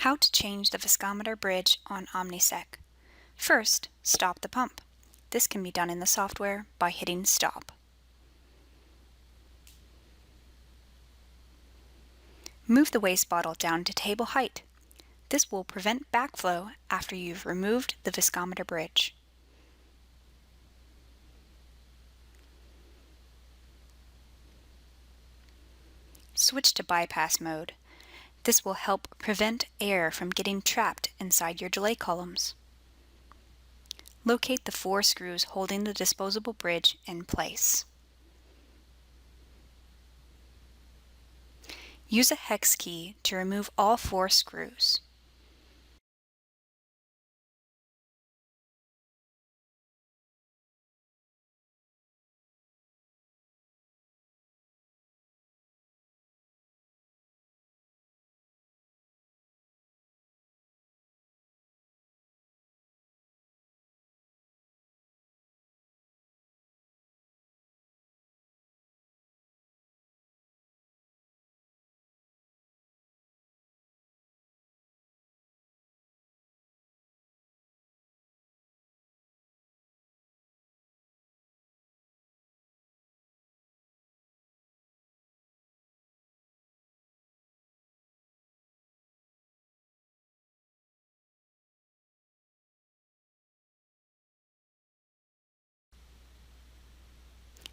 How to change the viscometer bridge on OMNISEC. First, stop the pump. This can be done in the software by hitting stop. Move the waste bottle down to table height. This will prevent backflow after you've removed the viscometer bridge. Switch to bypass mode. This will help prevent air from getting trapped inside your delay columns. Locate the 4 screws holding the disposable bridge in place. Use a hex key to remove all 4 screws.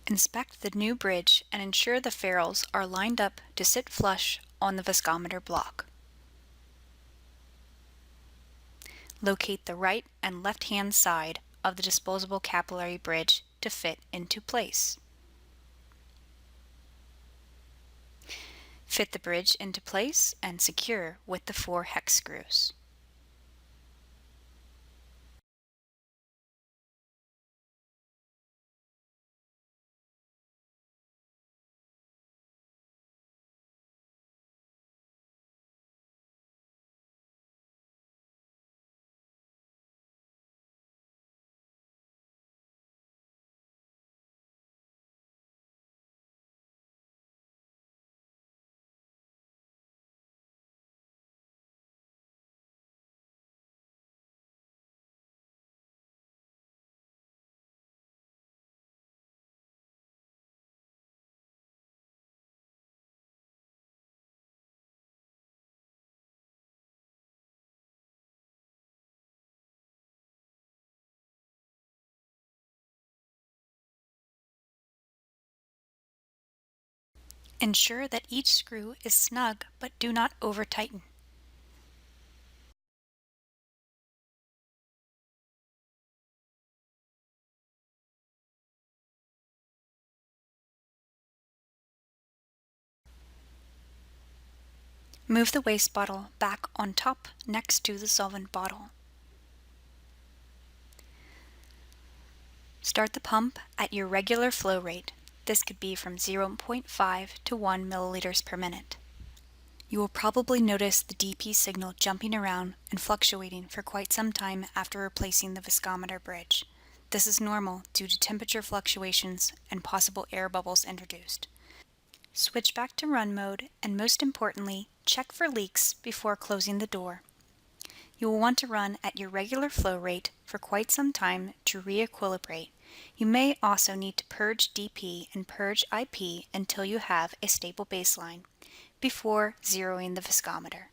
Inspect the new bridge and ensure the ferrules are lined up to sit flush on the viscometer block. Locate the right and left-hand side of the disposable capillary bridge to fit into place. Fit the bridge into place and secure with the 4 hex screws. Ensure that each screw is snug, but do not over-tighten. Move the waste bottle back on top next to the solvent bottle. Start the pump at your regular flow rate. This could be from 0.5 to 1 milliliters per minute. You will probably notice the DP signal jumping around and fluctuating for quite some time after replacing the viscometer bridge. This is normal due to temperature fluctuations and possible air bubbles introduced. Switch back to run mode and, most importantly, check for leaks before closing the door. You will want to run at your regular flow rate for quite some time to re-equilibrate. You may also need to purge DP and purge IP until you have a stable baseline before zeroing the viscometer.